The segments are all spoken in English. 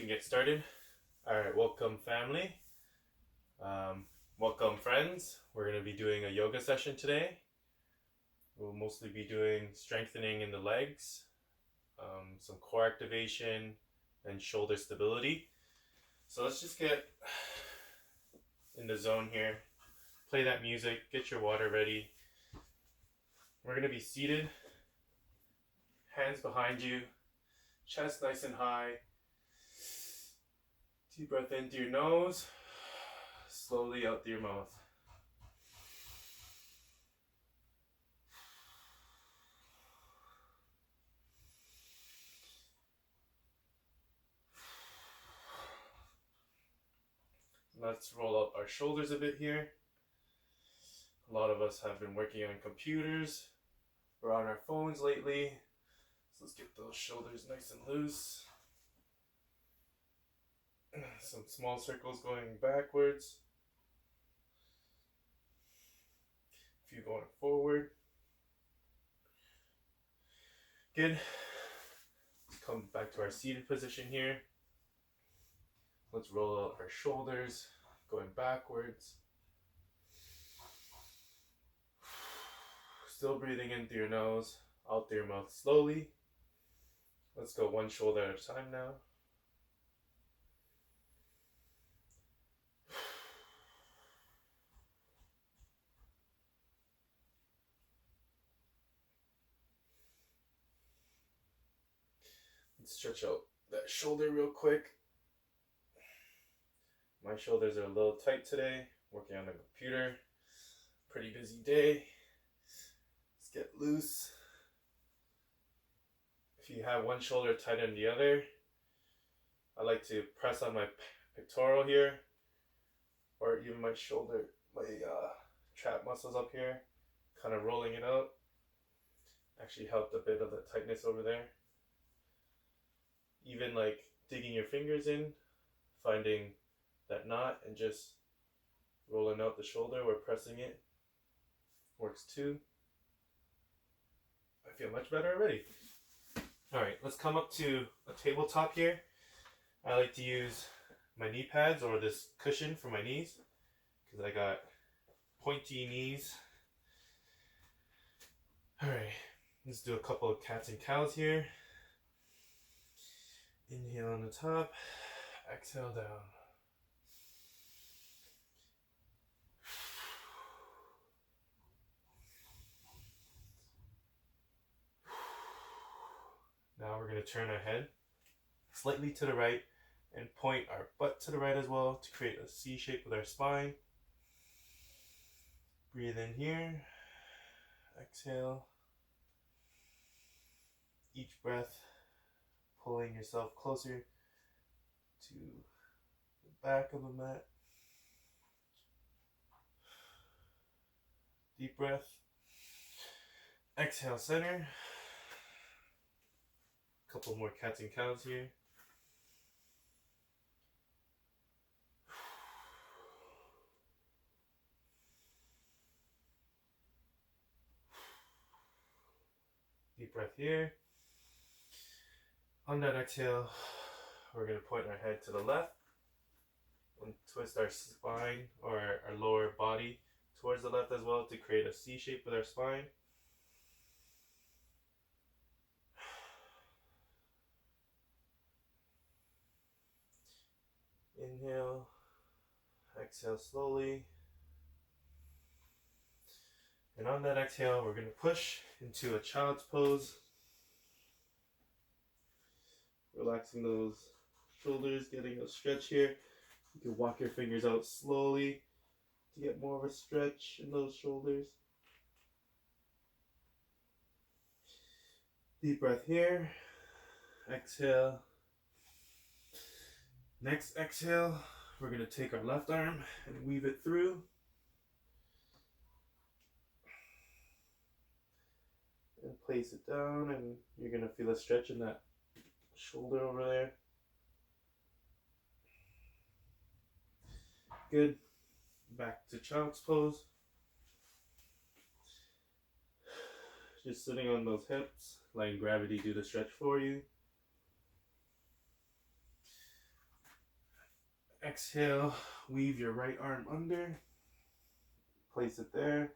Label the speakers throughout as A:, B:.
A: get started. All right, welcome family. Welcome friends. We're going to be doing a yoga session today. We'll mostly be doing strengthening in the legs, some core activation, and shoulder stability. So let's just get in the zone here. Play that music, get your water ready. We're going to be seated, hands behind you, chest nice and high. Deep breath in through your nose, slowly out through your mouth. Let's roll up our shoulders a bit here. A lot of us have been working on computers or on our phones lately. So let's get those shoulders nice and loose. Some small circles going backwards. A few going forward. Good. Let's come back to our seated position here. Let's roll out our shoulders, going backwards. Still breathing in through your nose, out through your mouth slowly. Let's go one shoulder at a time now. Let's stretch out that shoulder real quick. My shoulders are a little tight today, working on the computer. Pretty busy day. Let's get loose. If you have one shoulder tighter than the other, I like to press on my pectoral here, or even my shoulder, my trap muscles up here, kind of rolling it out. Actually helped a bit of the tightness over there. Even like digging your fingers in, finding that knot and just rolling out the shoulder or pressing it works too. I feel much better already. All right, let's come up to a tabletop here. I like to use my knee pads or this cushion for my knees because I got pointy knees. All right, let's do a couple of cats and cows here. Inhale on the top, exhale down. Now we're going to turn our head slightly to the right and point our butt to the right as well to create a C shape with our spine. Breathe in here, exhale. Each breath pulling yourself closer to the back of the mat. Deep breath. Exhale, center. Couple more cats and cows here. Deep breath here. On that exhale, we're going to point our head to the left and twist our spine or our lower body towards the left as well to create a C shape with our spine. Inhale, exhale slowly. And on that exhale, we're going to push into a child's pose. Relaxing those shoulders, getting a stretch here. You can walk your fingers out slowly to get more of a stretch in those shoulders. Deep breath here. Exhale. Next exhale, we're going to take our left arm and weave it through. And place it down, and you're going to feel a stretch in that shoulder over there. Good. Back to child's pose. Just sitting on those hips, letting gravity do the stretch for you. Exhale, weave your right arm under, place it there.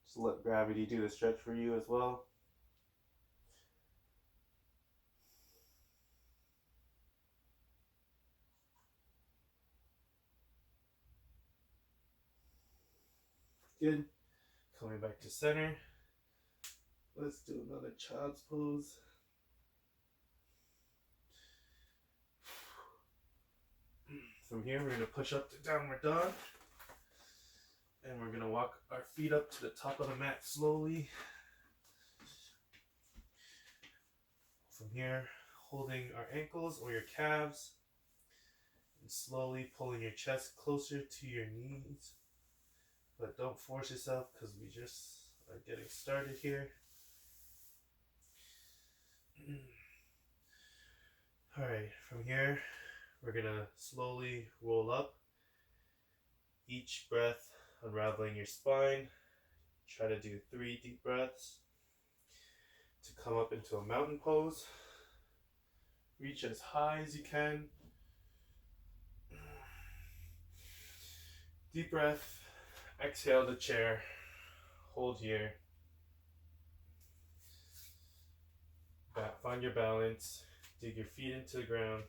A: Just let gravity do the stretch for you as well. Good. Coming back to center. Let's do another child's pose. From here, we're going to push up to downward dog. And we're going to walk our feet up to the top of the mat slowly. From here, holding our ankles or your calves. And slowly pulling your chest closer to your knees. But don't force yourself because we just are getting started here. Alright, from here, we're going to slowly roll up. Each breath unraveling your spine. Try to do 3 deep breaths to come up into a mountain pose. Reach as high as you can. Deep breath. Exhale the chair. Hold here. Find your balance. Dig your feet into the ground.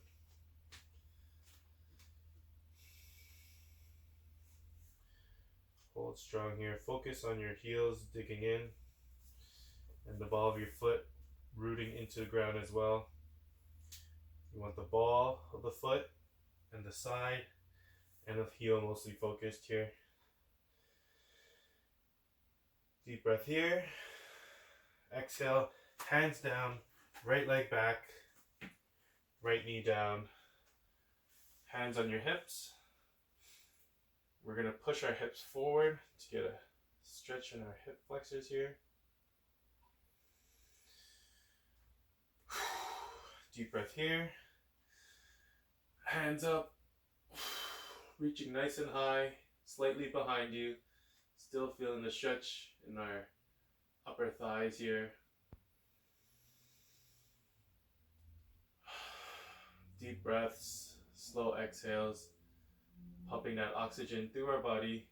A: Hold strong here. Focus on your heels digging in and the ball of your foot rooting into the ground as well. You want the ball of the foot and the side and the heel mostly focused here. Deep breath here. Exhale, hands down, right leg back, right knee down, hands on your hips. We're going to push our hips forward to get a stretch in our hip flexors here. Deep breath here. Hands up, reaching nice and high, slightly behind you. Still feeling the stretch in our upper thighs here. Deep breaths, slow exhales, pumping that oxygen through our body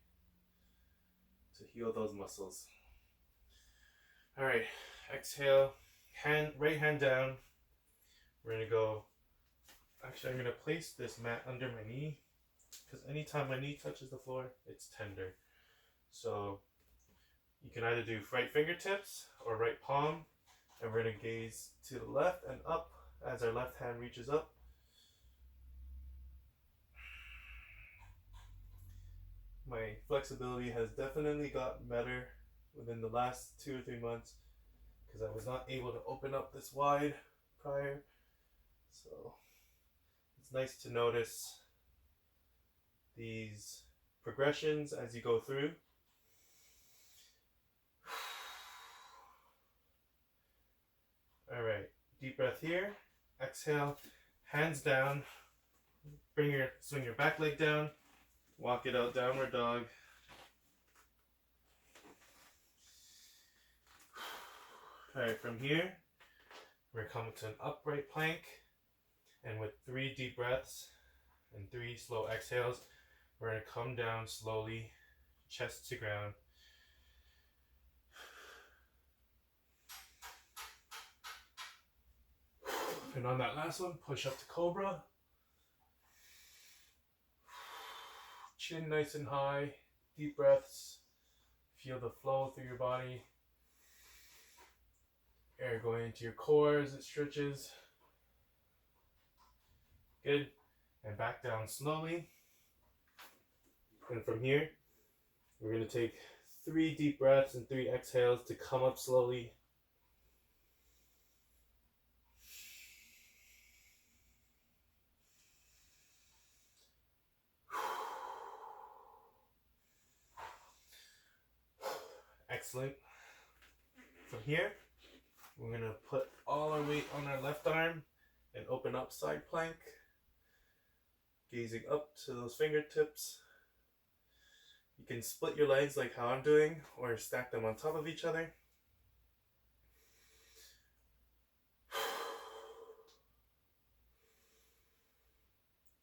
A: to heal those muscles. All right, exhale, right hand down. We're gonna go, actually I'm gonna place this mat under my knee because anytime my knee touches the floor, it's tender. So you can either do right fingertips or right palm, and we're going to gaze to the left and up as our left hand reaches up. My flexibility has definitely gotten better within the last 2 or 3 months because I was not able to open up this wide prior. So it's nice to notice these progressions as you go through. All right, deep breath here. Exhale, hands down. Swing your back leg down. Walk it out, downward dog. All right, from here, we're coming to an upright plank. And with 3 deep breaths and 3 slow exhales, we're going to come down slowly, chest to ground. And on that last one, push up to cobra. Chin nice and high, deep breaths. Feel the flow through your body. Air going into your core as it stretches. Good. And back down slowly. And from here, we're going to take 3 deep breaths and 3 exhales to come up slowly. Excellent. From here, we're going to put all our weight on our left arm and open up side plank. Gazing up to those fingertips. You can split your legs like how I'm doing or stack them on top of each other.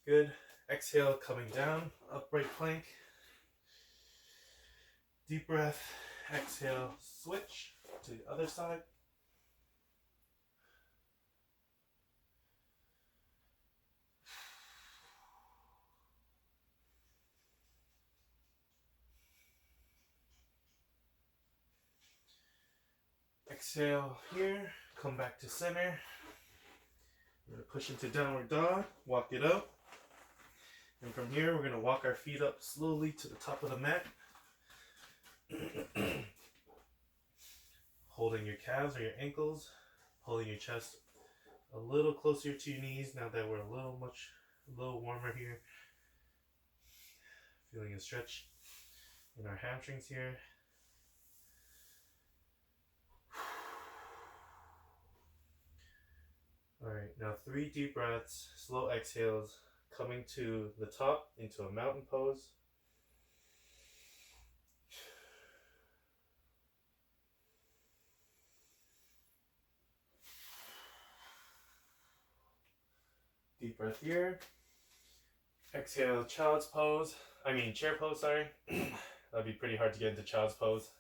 A: Good. Exhale, coming down, upright plank. Deep breath. Exhale, switch to the other side. Exhale here, come back to center. We're going to push into downward dog, walk it out. And from here, we're going to walk our feet up slowly to the top of the mat. Holding your calves or your ankles, pulling your chest a little closer to your knees now that we're a little warmer here. Feeling a stretch in our hamstrings here. All right, now 3 deep breaths, slow exhales, coming to the top into a mountain pose. Deep breath here. Exhale, child's pose. Chair pose, sorry. That'd be pretty hard to get into child's pose.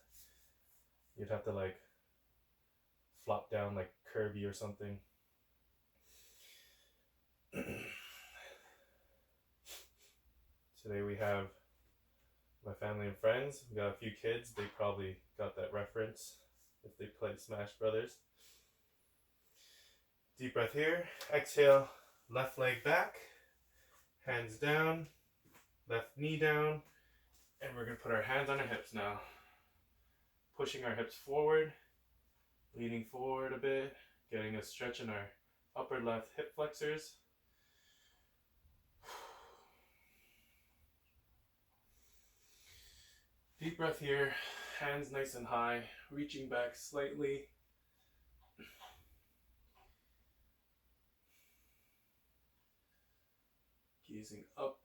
A: You'd have to like flop down like Kirby or something. Today we have my family and friends. We got a few kids. They probably got that reference if they played Smash Brothers. Deep breath here. Exhale, left leg back, hands down, left knee down, and we're going to put our hands on our hips now. Pushing our hips forward, leaning forward a bit, getting a stretch in our upper left hip flexors. Deep breath here, hands nice and high, reaching back slightly. Gazing up.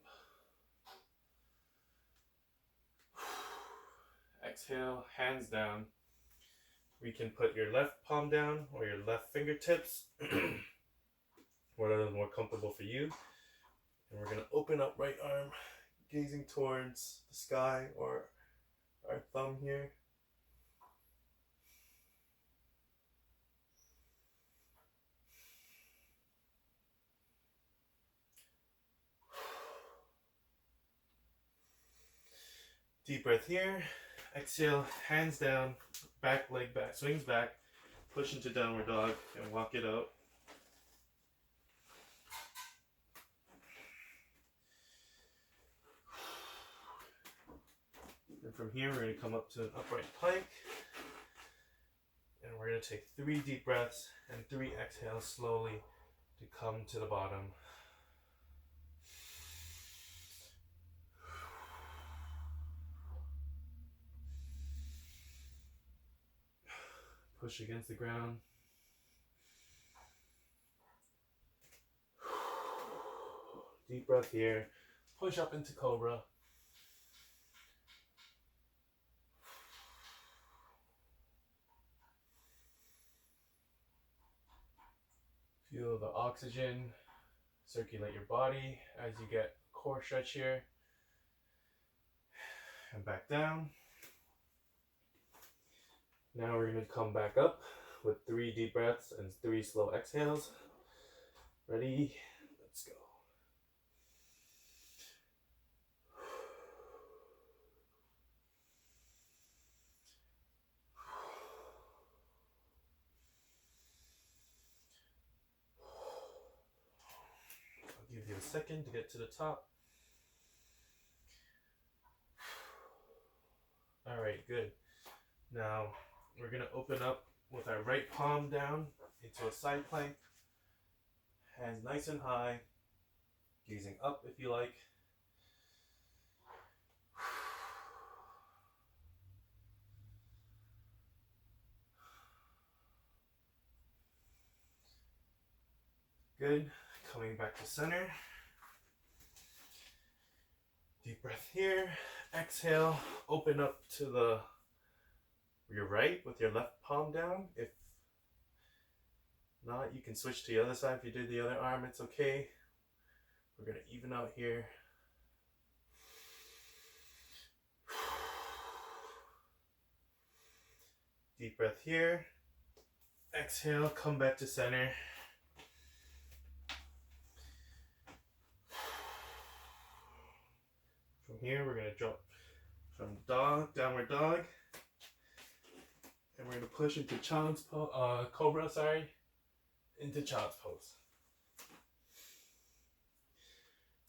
A: Exhale, hands down. We can put your left palm down or your left fingertips, whatever is more comfortable for you. And we're going to open up right arm, gazing towards the sky or our thumb here. Deep breath here. Exhale, hands down, back leg back, swings back, push into downward dog and walk it out. And from here, we're going to come up to an upright plank. And we're going to take 3 deep breaths and 3 exhales slowly to come to the bottom. Push against the ground. Deep breath here. Push up into cobra. Feel the oxygen circulate your body as you get core stretch here. And back down. Now we're going to come back up with 3 deep breaths and 3 slow exhales. Ready? Let's go. I'll give you a second to get to the top. All right, good. Now we're going to open up with our right palm down into a side plank. Hands nice and high. Gazing up if you like. Good. Coming back to center. Deep breath here. Exhale. Open up to your right with your left palm down. If not, you can switch to the other side. If you did the other arm, it's okay. We're gonna even out here. Deep breath here. Exhale, come back to center. From here, we're gonna drop from dog, downward dog. And we're gonna push into child's pose, cobra, into child's pose.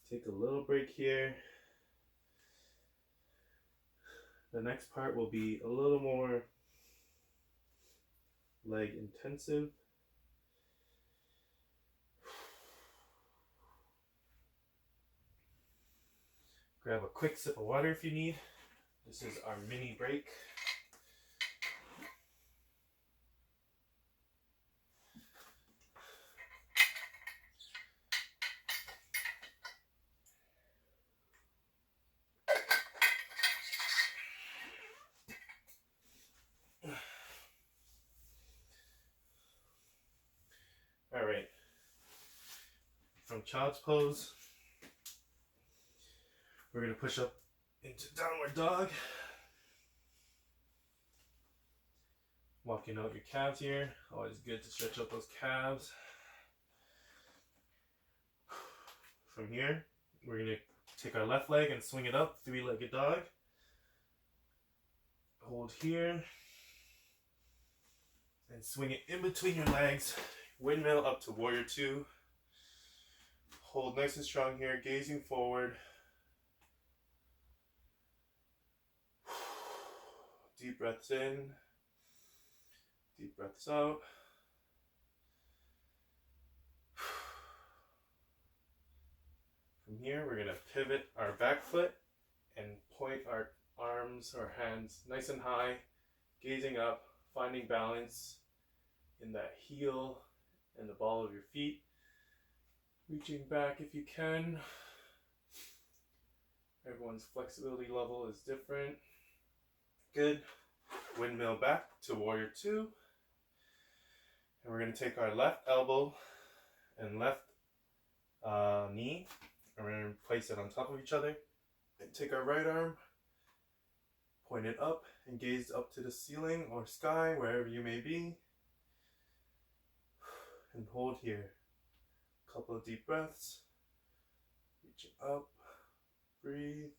A: Take a little break here. The next part will be a little more leg intensive. Grab a quick sip of water if you need. This is our mini break. All right. From child's pose, we're going to push up into downward dog. Walking out your calves here. Always good to stretch out those calves. From here, we're going to take our left leg and swing it up, three-legged dog. Hold here. And swing it in between your legs. Windmill up to warrior two. Hold nice and strong here, gazing forward. Deep breaths in. Deep breaths out. From here, we're going to pivot our back foot and point our arms or hands nice and high, gazing up, finding balance in that heel and the ball of your feet. Reaching back if you can. Everyone's flexibility level is different. Good. Windmill back to warrior two. And we're going to take our left elbow and left knee, and we're going to place it on top of each other. And take our right arm, point it up, and gaze up to the ceiling or sky, wherever you may be. And hold here. Couple of deep breaths. Reaching up. Breathe.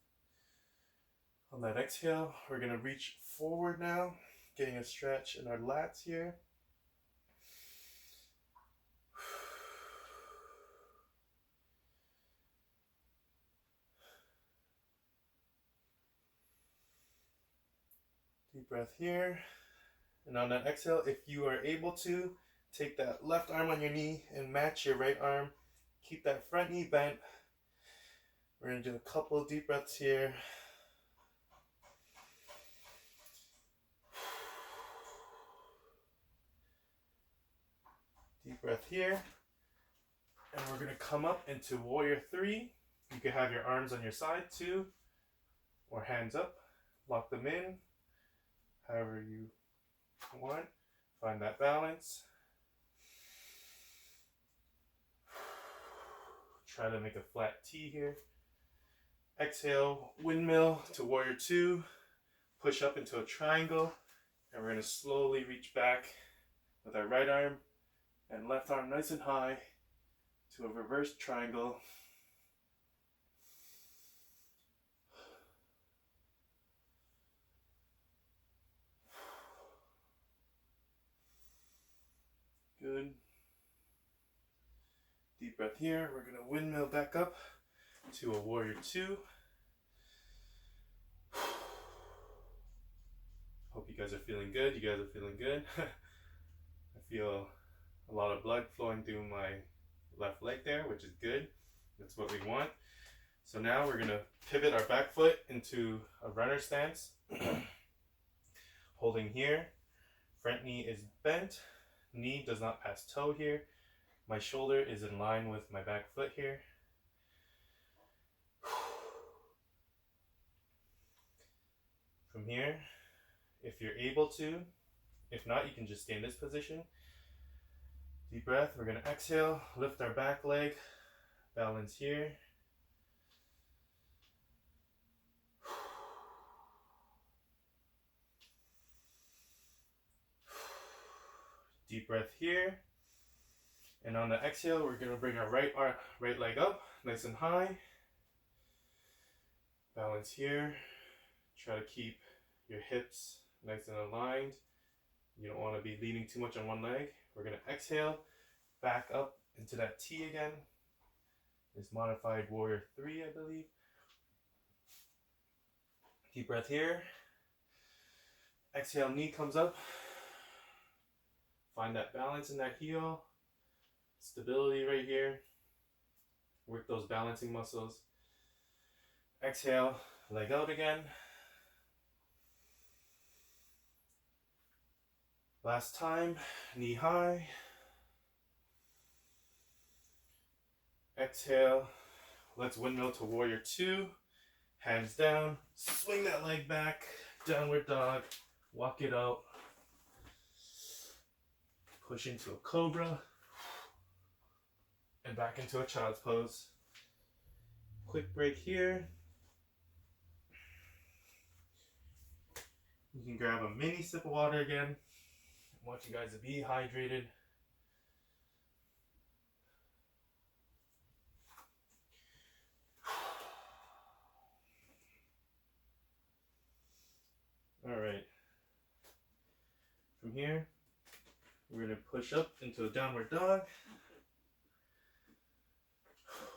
A: On that exhale, we're going to reach forward now, getting a stretch in our lats here. Deep breath here. And on that exhale, if you are able to, take that left arm on your knee and match your right arm. Keep that front knee bent. We're going to do a couple of deep breaths here. Deep breath here. And we're going to come up into warrior three. You can have your arms on your side too, or hands up. Lock them in, however you want. Find that balance. Try to make a flat T here. Exhale, windmill to warrior two. Push up into a triangle. And we're going to slowly reach back with our right arm and left arm nice and high to a reverse triangle. Good. Deep breath here. We're going to windmill back up to a warrior two. Hope you guys are feeling good. You guys are feeling good. I feel a lot of blood flowing through my left leg there, which is good. That's what we want. So now we're going to pivot our back foot into a runner stance. Holding here. Front knee is bent. Knee does not pass toe here. My shoulder is in line with my back foot here. From here, if you're able to, if not, you can just stay in this position. Deep breath, we're going to exhale, lift our back leg, Balance here. Deep breath here. And on the exhale, we're going to bring our right leg up, nice and high. Balance here. Try to keep your hips nice and aligned. You don't want to be leaning too much on one leg. We're going to exhale, back up into that T again. It's modified warrior 3, I believe. Deep breath here. Exhale, knee comes up. Find that balance in that heel. Stability right here. Work those balancing muscles. Exhale, leg out again. Last time, knee high. Exhale, let's windmill to warrior 2. Hands down, swing that leg back, downward dog, walk it out. Push into a cobra. And back into a child's pose. Quick break here. You can grab a mini sip of water again. I want you guys to be hydrated. All right. From here, we're going to push up into a downward dog.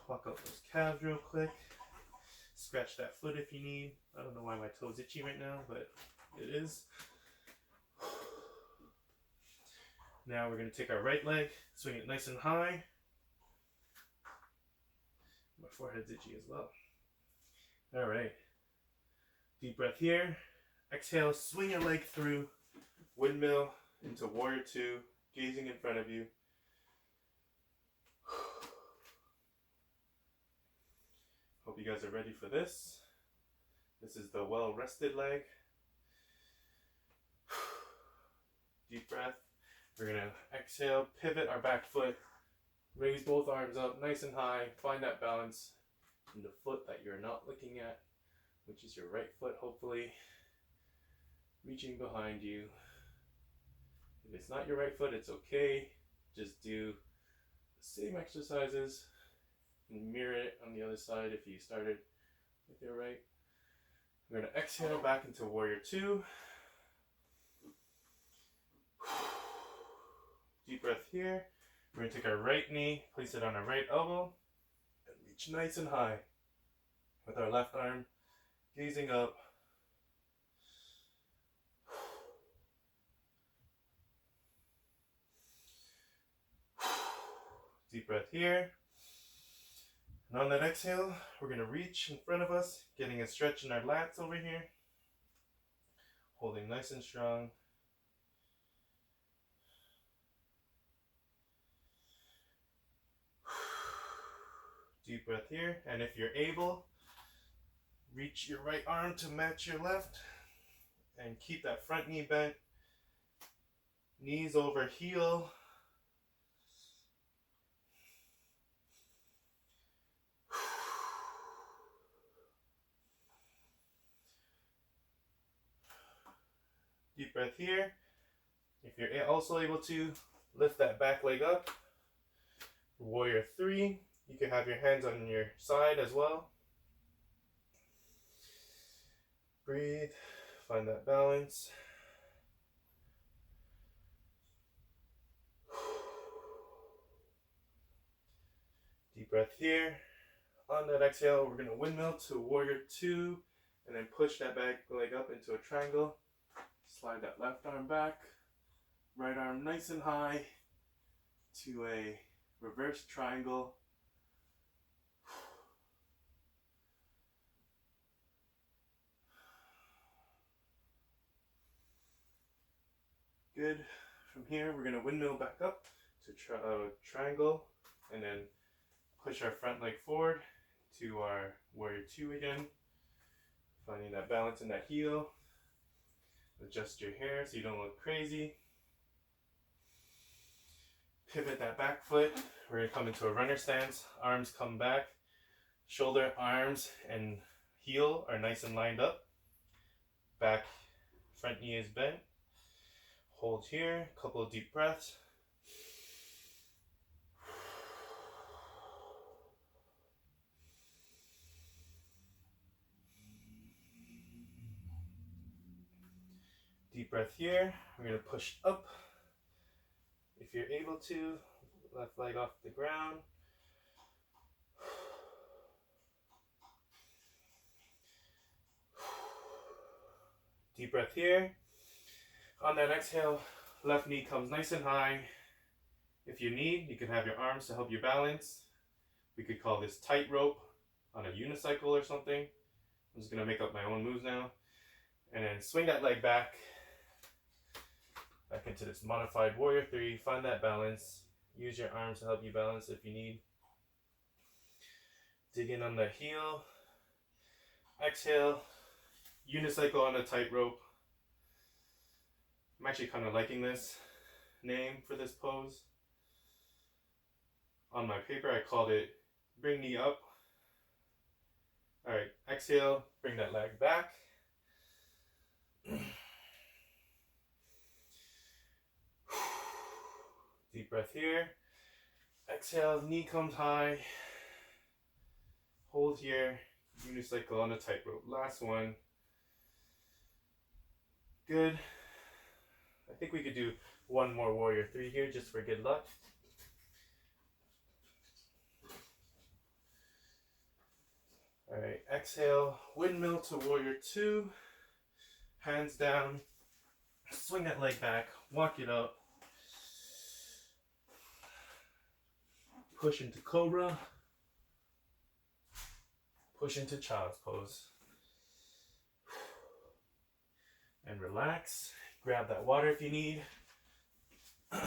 A: Walk out those calves real quick. Scratch that foot if you need. I don't know why my toe's itchy right now, but it is. Now we're going to take our right leg, swing it nice and high. My forehead's itchy as well. All right. Deep breath here. Exhale, swing your leg through. Windmill into warrior 2, gazing in front of you. Hope you guys are ready for this. This is the well-rested leg. Deep breath. We're going to exhale, pivot our back foot, raise both arms up nice and high. Find that balance in the foot that you're not looking at, which is your right foot, hopefully. Reaching behind you. If it's not your right foot, it's okay. Just do the same exercises and mirror it on the other side if you started with your right. We're going to exhale back into warrior 2. Deep breath here. We're going to take our right knee, place it on our right elbow, and reach nice and high with our left arm gazing up. Deep breath here. And on that exhale, we're going to reach in front of us, getting a stretch in our lats over here. Holding nice and strong. Deep breath here. And if you're able, reach your right arm to match your left. And keep that front knee bent. Knees over heel. Deep breath here. If you're also able to, lift that back leg up. Warrior 3. You can have your hands on your side as well. Breathe. Find that balance. Deep breath here. On that exhale, we're going to windmill to warrior 2 and then push that back leg up into a triangle. Slide that left arm back, right arm nice and high to a reverse triangle. Good. From here, we're going to windmill back up to triangle and then push our front leg forward to our warrior 2 again. Finding that balance in that heel. Adjust your hair so you don't look crazy. Pivot that back foot. We're going to come into a runner stance. Arms come back. Shoulder, arms, and heel are nice and lined up. Back, front knee is bent. Hold here. Couple of deep breaths. Deep breath here. We're going to push up. If you're able to, left leg off the ground. Deep breath here. On that exhale, left knee comes nice and high. If you need, you can have your arms to help you balance. We could call this tightrope on a unicycle or something. I'm just going to make up my own moves now. And then swing that leg back into this modified warrior 3. Find that balance. Use your arms to help you balance if you need. Dig in on the heel. Exhale. Unicycle on a tightrope. I'm actually kind of liking this name for this pose. On my paper, I called it bring knee up. All right, exhale, bring that leg back. Deep breath here. Exhale, knee comes high. Hold here, unicycle on a tightrope. Last one. Good. I think we could do one more warrior 3 here just for good luck. All right, exhale, windmill to warrior 2. Hands down. Swing that leg back, walk it up. Push into cobra. Push into child's pose. And relax. Grab that water if you need. I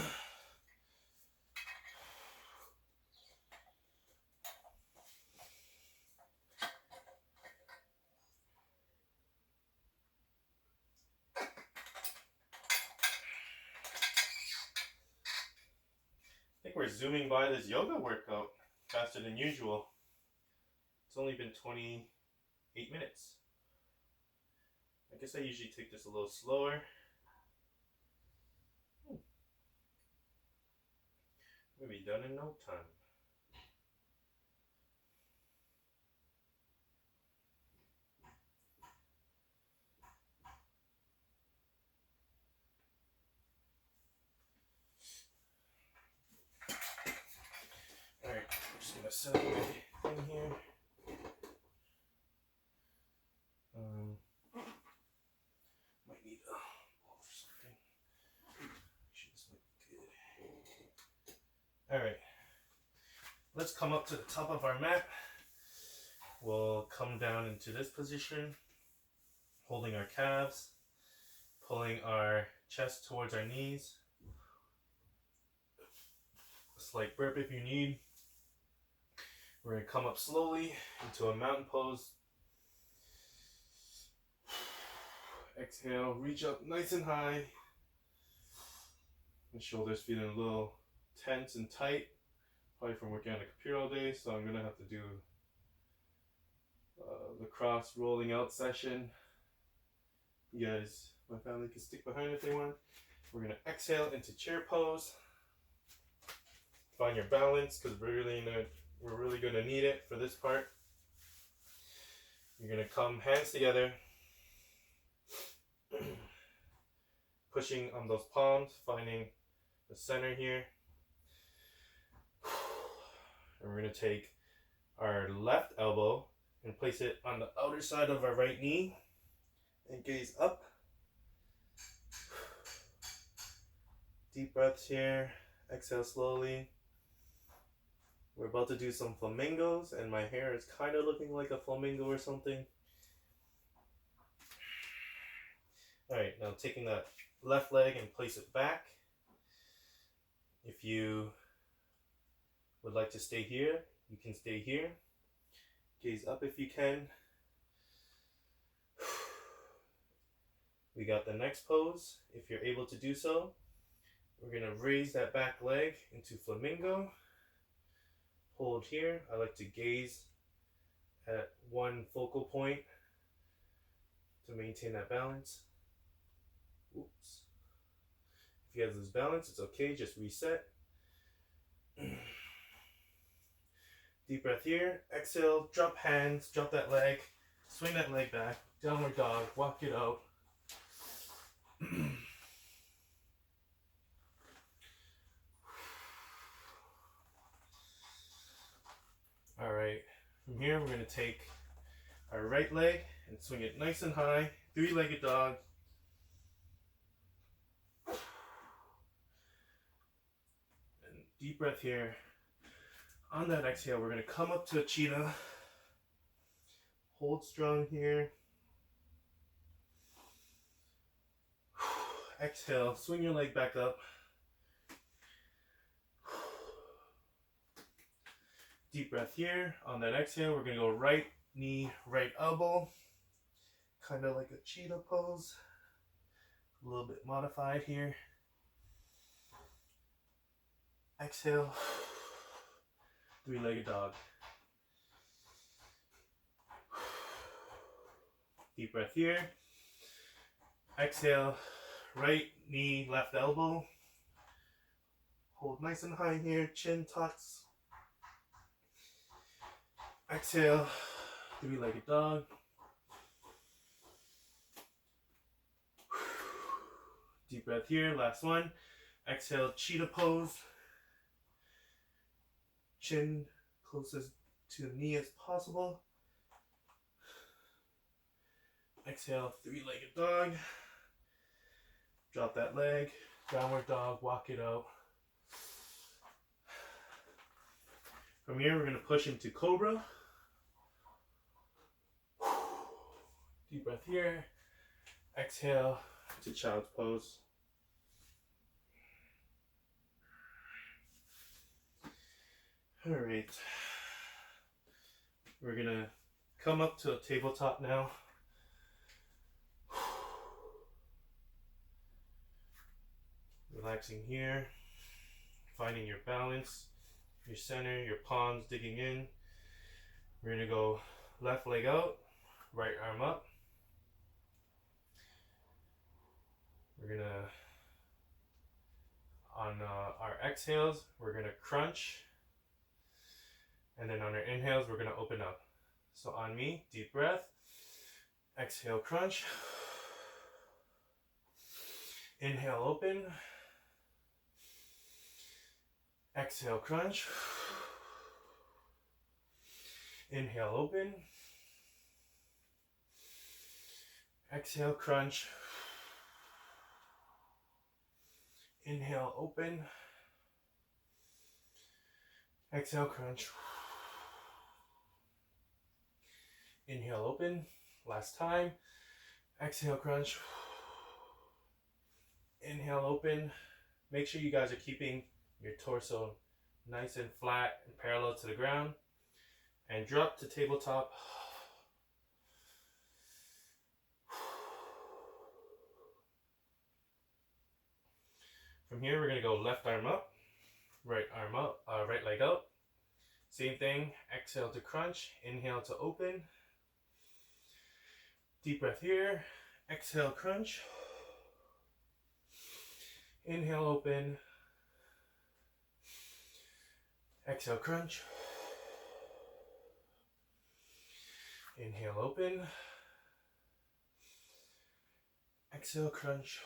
A: think we're zooming by this yoga workout faster than usual. It's only been 28 minutes. I guess I usually take this a little slower. We'll be done in no time. Alright, I'm just gonna set up my thing here. Might need a bowl or something. Actually, this might be good. Alright, let's come up to the top of our mat. We'll come down into this position, holding our calves, pulling our chest towards our knees. A slight burp if you need. We're going to come up slowly into a mountain pose. Exhale, reach up nice and high. My shoulders feeling a little tense and tight, probably from working on the computer all day, so I'm going to have to do lacrosse rolling out session. You guys, my family can stick behind if they want. We're going to exhale into chair pose. Find your balance because we're really going to need it for this part. You're going to come hands together, pushing on those palms, finding the center here. And we're going to take our left elbow and place it on the outer side of our right knee and gaze up. Deep breaths here. Exhale slowly. We're about to do some flamingos, and my hair is kind of looking like a flamingo or something. Alright, now taking that left leg and place it back. If you would like to stay here, you can stay here. Gaze up if you can. We got the next pose. If you're able to do so, We're gonna raise that back leg into flamingo. Hold here. I like to gaze at one focal point to maintain that balance. Oops. If you guys lose balance, it's okay, just reset. Deep breath here. Exhale, drop hands, drop that leg, swing that leg back, downward dog, walk it out. All right, from here we're gonna take our right leg and swing it nice and high, three-legged dog. And deep breath here. On that exhale, we're gonna come up to a cheetah. Hold strong here. Exhale, swing your leg back up. Deep breath here. On that exhale, we're gonna go right knee, right elbow. Kind of like a cheetah pose. A little bit modified here. Exhale, three-legged dog. Deep breath here. Exhale, right knee, left elbow. Hold nice and high here, chin tucks. Exhale, three-legged dog. Deep breath here, last one. Exhale, cheetah pose. Chin closest to the knee as possible. Exhale, three-legged dog. Drop that leg, downward dog, walk it out. From here, we're gonna push into cobra. Deep breath here. Exhale to child's pose. All right. We're gonna come up to a tabletop now. Relaxing here, finding your balance, your center, your palms digging in. We're gonna go left leg out, right arm up. We're gonna, on our exhales, we're gonna crunch. And then on our inhales, we're gonna open up. So on me, deep breath. Exhale, crunch. Inhale, open. Exhale, crunch. Inhale, open. Exhale, crunch. Inhale, open. Exhale, crunch. Inhale, open. Last time. Exhale, crunch. Inhale, open. Make sure you guys are keeping your torso nice and flat and parallel to the ground. And drop to tabletop. From here, we're gonna go left arm up, right arm up, right leg out. Same thing, exhale to crunch, inhale to open. Deep breath here, exhale, crunch. Inhale, open. Exhale, crunch. Inhale, open. Exhale, crunch.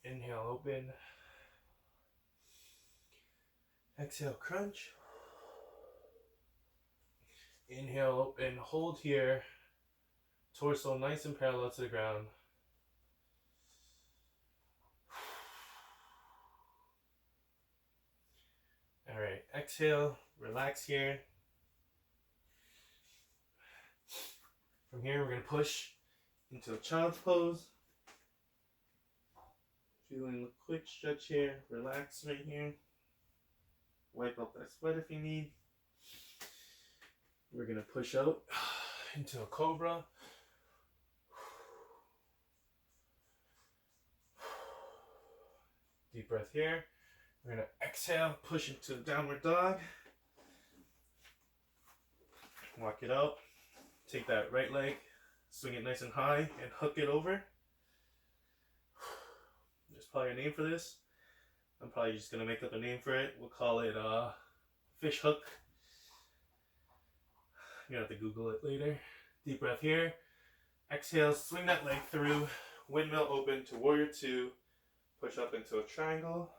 A: Inhale, open. Exhale, crunch. Inhale, open. Hold here. Torso nice and parallel to the ground. All right, exhale, relax here. From here, we're gonna push into a child's pose. Feeling a quick stretch here, relax right here. Wipe up that sweat if you need. We're gonna push out into a cobra. Deep breath here. We're gonna exhale, push into downward dog. Walk it out. Take that right leg, swing it nice and high, and hook it over. There's probably a name for this. I'm probably just gonna make up a name for it. We'll call it fish hook. You're gonna have to Google it later. Deep breath here. Exhale, swing that leg through. Windmill open to warrior two. Push up into a triangle.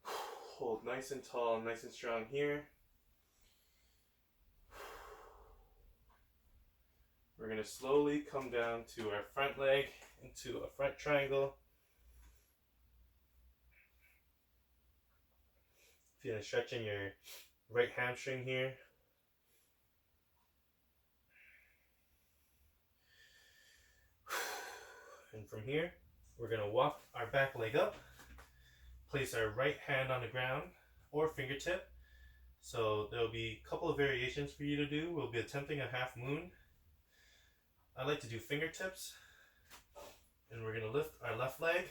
A: Hold nice and tall, nice and strong here. We're going to slowly come down to our front leg into a front triangle. Feeling stretching your right hamstring here. And from here, we're going to walk our back leg up. Place our right hand on the ground or fingertip. So there'll be a couple of variations for you to do. We'll be attempting a half moon. I like to do fingertips. And we're going to lift our left leg.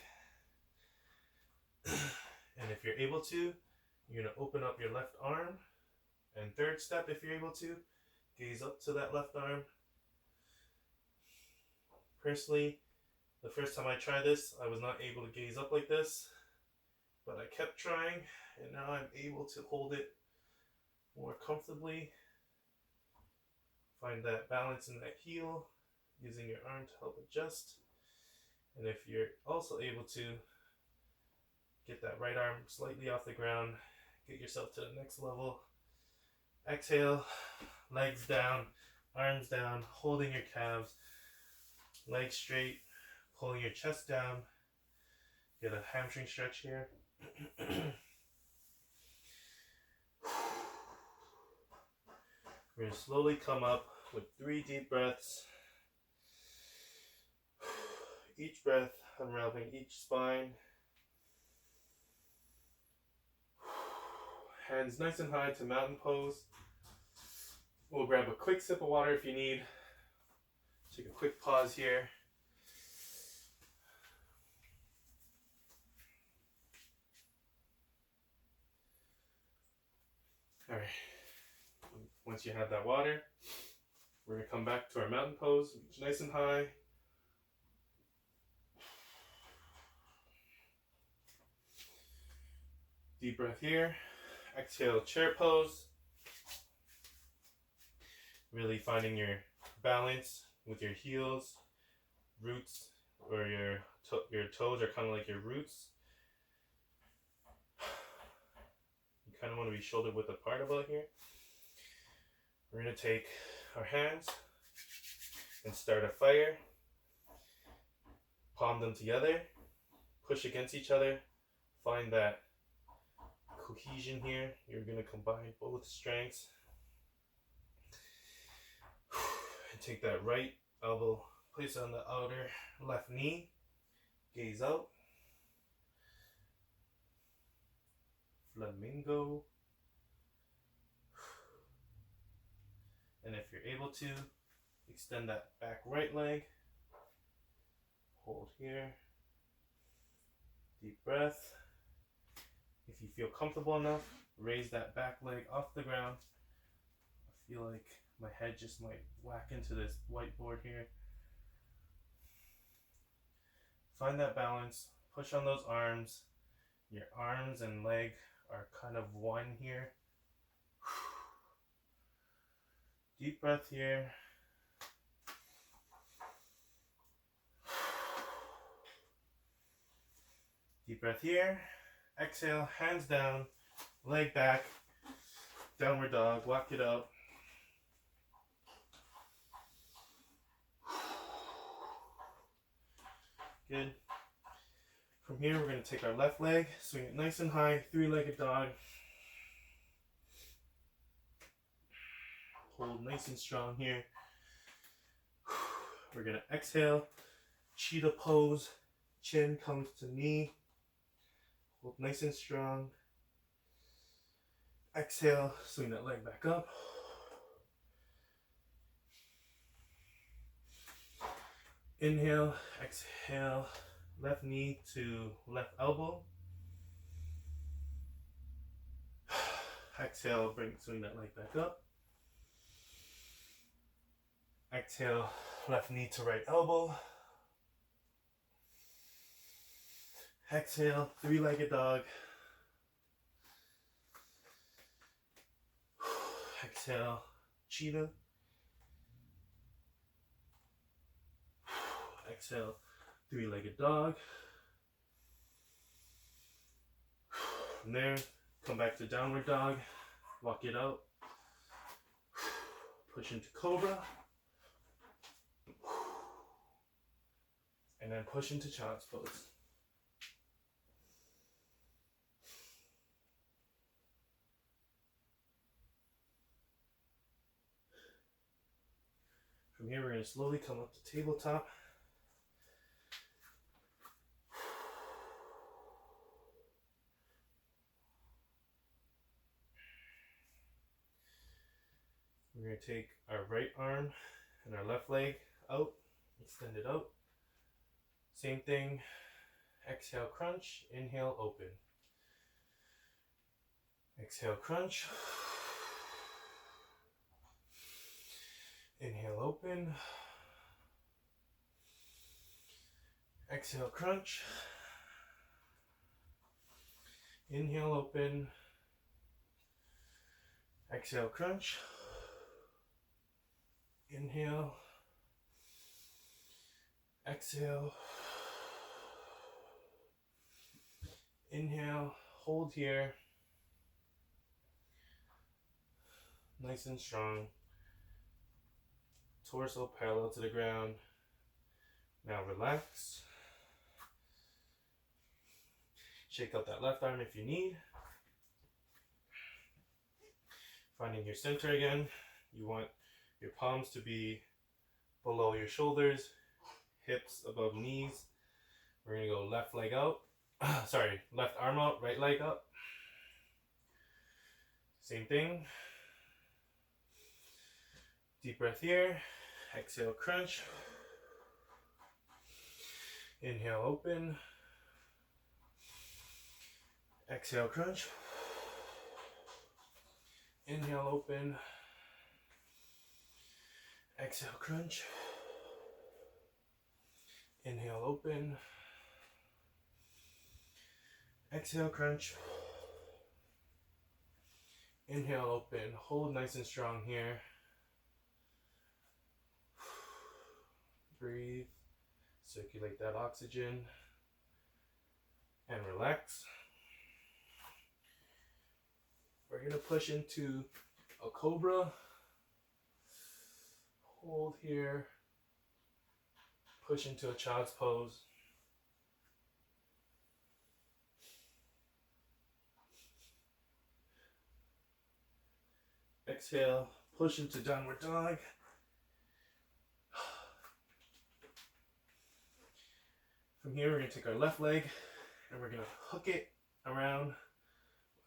A: And if you're able to, you're going to open up your left arm. And third step, if you're able to, gaze up to that left arm. Personally, the first time I tried this, I was not able to gaze up like this. But I kept trying, and now I'm able to hold it more comfortably. Find that balance in that heel, using your arm to help adjust. And if you're also able to get that right arm slightly off the ground, get yourself to the next level. Exhale, legs down, arms down, holding your calves, legs straight, pulling your chest down. Get a hamstring stretch here. We're going to slowly come up with 3 deep breaths. Each breath unraveling each spine. Hands nice and high to mountain pose. We'll grab a quick sip of water if you need. Take a quick pause here. All right. Once you have that water, we're going to come back to our mountain pose, reach nice and high. Deep breath here. Exhale, chair pose. Really finding your balance with your heels, roots, or your toes are kind of like your roots. You kind of want to be shoulder width apart about here. We're going to take our hands and start a fire. Palm them together, push against each other, find that cohesion here. You're going to combine both strengths. And take that right elbow, place it on the outer left knee, gaze out. Flamingo. And if you're able to, extend that back right leg. Hold here. Deep breath. If you feel comfortable enough, raise that back leg off the ground. I feel like my head just might whack into this whiteboard here. Find that balance. Push on those arms. Your arms and leg are kind of one here. Deep breath here. Deep breath here. Exhale, hands down, leg back, downward dog, walk it up. Good. From here, we're going to take our left leg, swing it nice and high, 3-legged dog. Hold nice and strong here. We're going to exhale, cheetah pose, chin comes to knee. Hold nice and strong. Exhale, swing that leg back up. Inhale, exhale, Left knee to left elbow. Exhale, swing that leg back up. Exhale, left knee to right elbow. Exhale, three-legged dog. Exhale, cheetah. Exhale, three-legged dog. From there, come back to downward dog. Walk it out. Push into cobra. And then push into child's pose. From here, we're going to slowly come up to tabletop. We're going to take our right arm and our left leg out, extend it out. Same thing, exhale, crunch, inhale, open. Exhale, crunch. Inhale, open. Exhale, crunch. Inhale, open. Exhale, crunch. Inhale. Exhale. Inhale. Hold here. Nice and strong. Torso parallel to the ground. Now relax. Shake out that left arm if you need. Finding your center again. You want your palms to be below your shoulders, hips above knees. We're going to go left leg out. Sorry, left arm out, right leg up. Same thing. Deep breath here. Exhale, crunch. Inhale, open. Exhale, crunch. Inhale, open. Exhale, crunch. Inhale, open. Exhale, crunch. Inhale, open. Hold nice and strong here. Breathe. Circulate that oxygen. And relax. We're going to push into a cobra. Hold here. Push into a child's pose. Exhale, push into downward dog. From here, we're going to take our left leg and we're going to hook it around.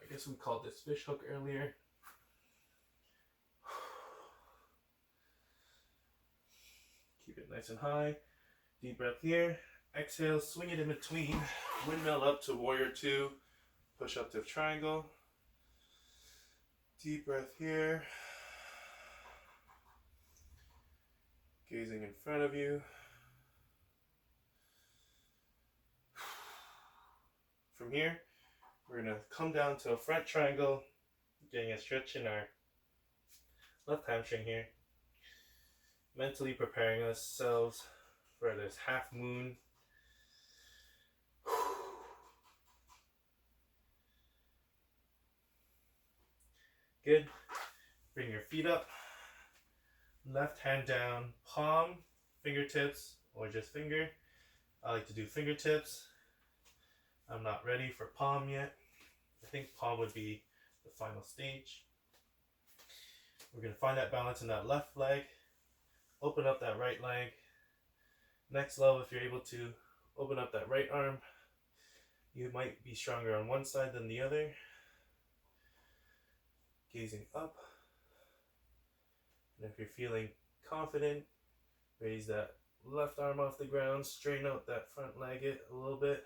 A: I guess we called this fish hook earlier. Keep it nice and high. Deep breath here. Exhale, swing it in between. Windmill up to warrior two. Push up to triangle. Deep breath here. Gazing in front of you. From here, we're going to come down to a front triangle, getting a stretch in our left hamstring here. Mentally preparing ourselves for this half moon. Good. Bring your feet up. Left hand down, palm, fingertips, or just finger. I like to do fingertips. I'm not ready for palm yet. I think palm would be the final stage. We're going to find that balance in that left leg. Open up that right leg. Next level, if you're able to, open up that right arm. You might be stronger on one side than the other. Gazing up. And if you're feeling confident, raise that left arm off the ground, straighten out that front leg a little bit.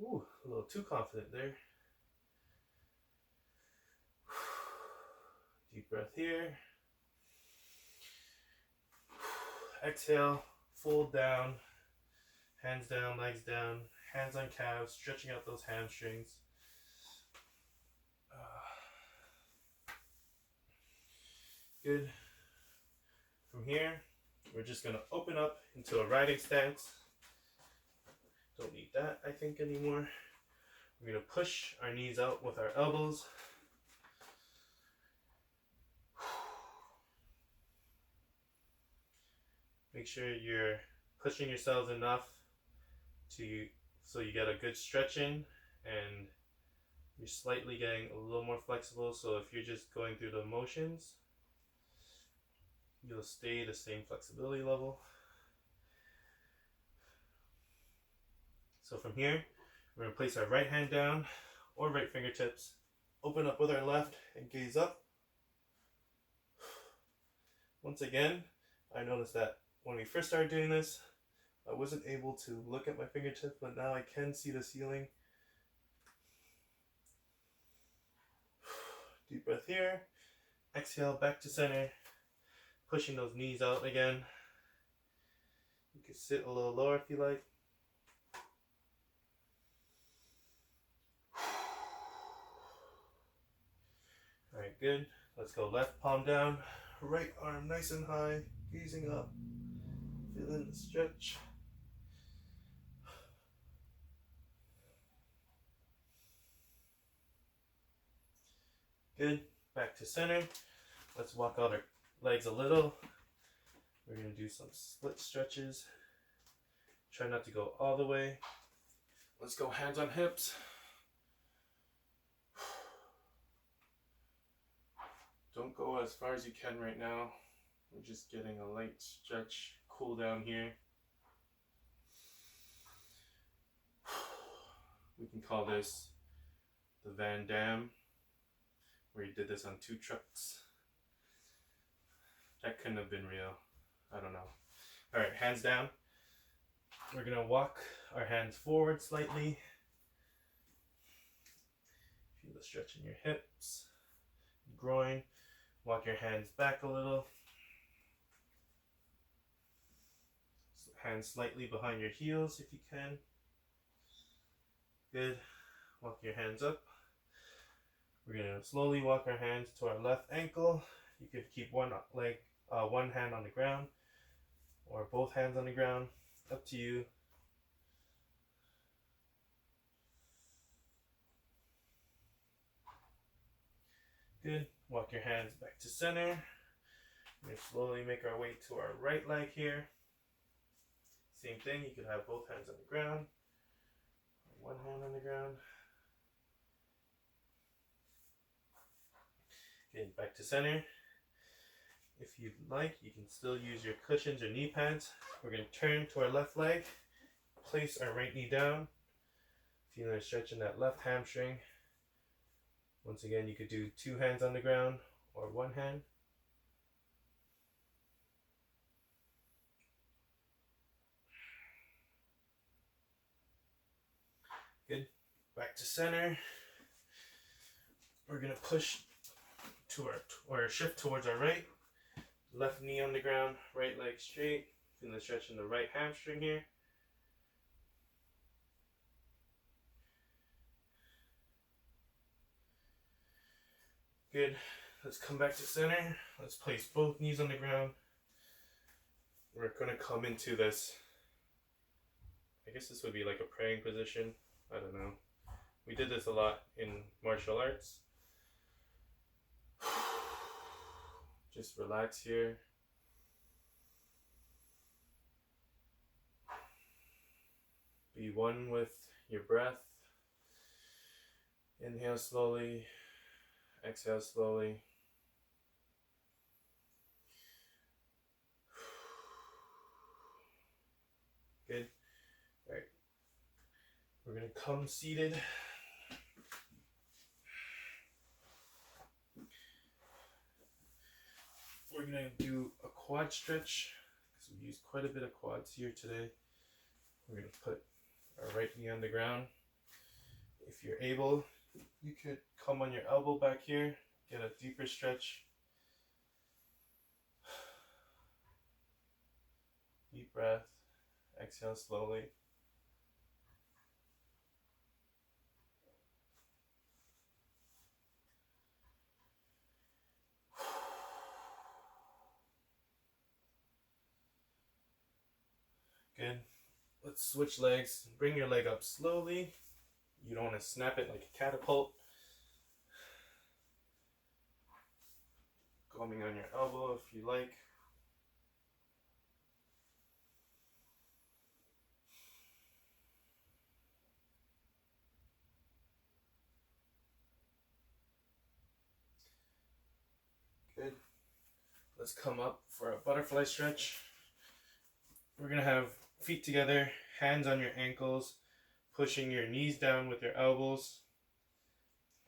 A: Ooh, a little too confident there. Deep breath here. Exhale, fold down, hands down, legs down, hands on calves, stretching out those hamstrings. Good. From here, we're just going to open up into a riding stance. Don't need that, I think, anymore. We're going to push our knees out with our elbows. Make sure you're pushing yourselves enough so you get a good stretch in, and you're slightly getting a little more flexible. So if you're just going through the motions, you'll stay the same flexibility level. So from here, we're going to place our right hand down or right fingertips, open up with our left and gaze up. Once again, I noticed that when we first started doing this, I wasn't able to look at my fingertips, but now I can see the ceiling. Deep breath here. Exhale, back to center. Pushing those knees out again. You can sit a little lower if you like. Alright, good. Let's go left palm down, right arm nice and high, gazing up, feeling the stretch. Good. Back to center. Let's walk out our legs a little. We're going to do some split stretches. Try not to go all the way. Let's go hands on hips. Don't go as far as you can right now. We're just getting a light stretch, cool down here. We can call this the Van Damme, where he did this on 2 trucks. That couldn't have been real. I don't know. Alright, hands down. We're going to walk our hands forward slightly. Feel the stretch in your hips, groin. Walk your hands back a little. Hands slightly behind your heels if you can. Good. Walk your hands up. We're going to slowly walk our hands to our left ankle. You could keep one hand on the ground or both hands on the ground. Up to you. Good. Walk your hands back to center. We're going to slowly make our way to our right leg here. Same thing, you could have both hands on the ground. One hand on the ground. Okay, back to center. If you'd like, you can still use your cushions or knee pads. We're going to turn to our left leg. Place our right knee down. Feeling a stretch in that left hamstring. Once again, you could do 2 hands on the ground or 1 hand. Good. Back to center. We're going to push to or shift towards our right. Left knee on the ground, right leg straight. Feeling the stretch in the right hamstring here. Good. Let's come back to center. Let's place both knees on the ground. We're going to come into this, I guess this would be like a praying position. I don't know. We did this a lot in martial arts. Just relax here. Be one with your breath. Inhale slowly. Exhale slowly. Good. All right. We're going to come seated. We're going to do a quad stretch because So we used quite a bit of quads here today. We're going to put our right knee on the ground. If you're able, you could come on your elbow back here, get a deeper stretch. Deep breath, exhale slowly. Good. Let's switch legs. Bring your leg up slowly. You don't want to snap it like a catapult. Coming on your elbow if you like. Good. Let's come up for a butterfly stretch. We're going to have feet together, hands on your ankles, pushing your knees down with your elbows.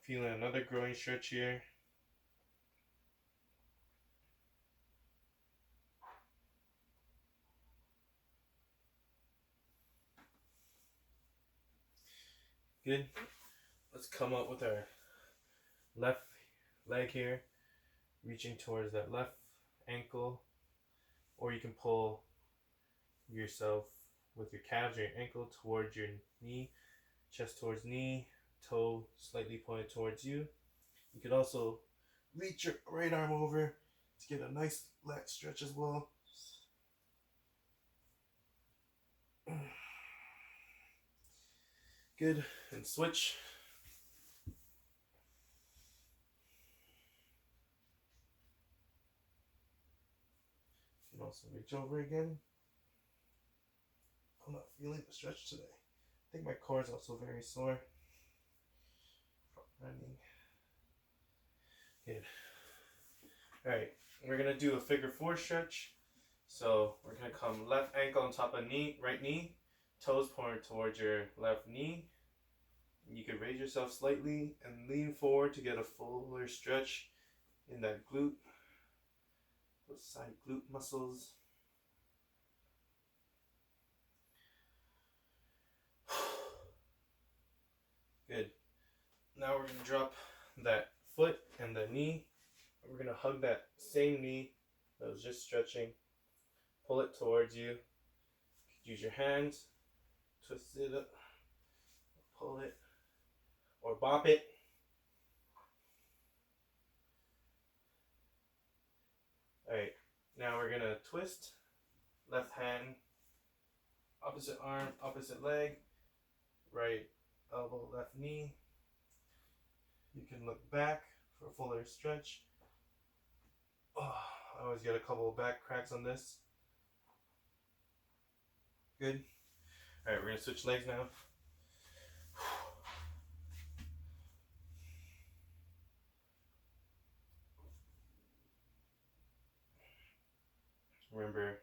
A: Feeling another growing stretch here. Good. Let's come up with our left leg here, reaching towards that left ankle, or you can pull yourself with your calves or your ankle towards your knee, chest towards knee, toe slightly pointed towards you. You could also reach your right arm over to get a nice lat stretch as well. Good. And switch. You can also reach over again. I'm not feeling the stretch today. I think my core is also very sore from running. Good. Alright, we're going to do a figure four stretch. So we're going to come left ankle on top of knee, right knee, toes pointed towards your left knee. You can raise yourself slightly and lean forward to get a fuller stretch in that glute, those side glute muscles. Good. Now we're going to drop that foot and the knee. We're going to hug that same knee that was just stretching. Pull it towards you. You could use your hands, twist it up, pull it, or bop it. Alright, now we're going to twist. Left hand, opposite arm, opposite leg, right elbow, left knee. You can look back for a fuller stretch. Oh, I always get a couple of back cracks on this. Good. Alright, we're going to switch legs now. Remember,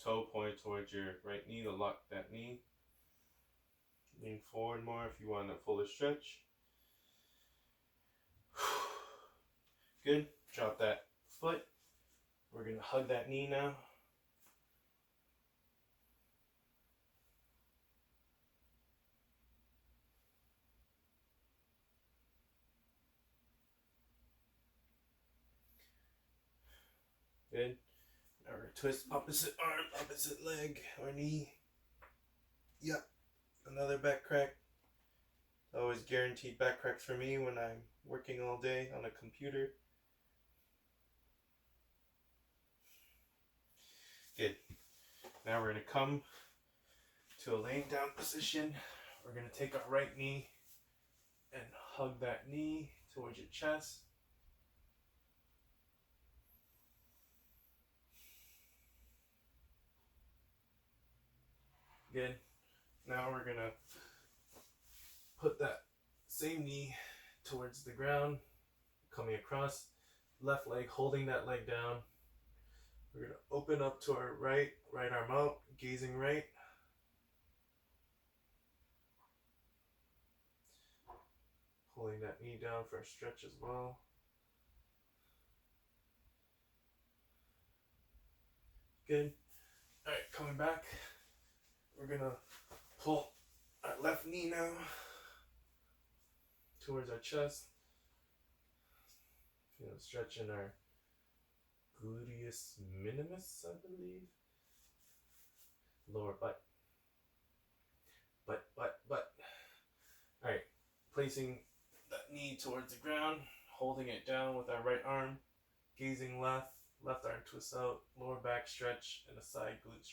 A: toe pointed towards your right knee to lock that knee. Lean forward more if you want a fuller stretch. Good. Drop that foot. We're going to hug that knee now. Good. Now we're going to twist opposite arm, opposite leg or knee. Yep. Another back crack. Always guaranteed back cracks for me when I'm working all day on a computer. Good. Now we're going to come to a laying down position. We're going to take our right knee and hug that knee towards your chest. Good. Now we're going to put that same knee towards the ground, coming across, left leg, holding that leg down. We're going to open up to our right arm out, gazing right. Pulling that knee down for a stretch as well. Good. All right, coming back. We're gonna pull our left knee now towards our chest. Stretching our gluteus minimus, I believe. Lower butt. Butt. All right, placing that knee towards the ground, holding it down with our right arm, gazing left arm twists out, lower back stretch, and a side glute stretch.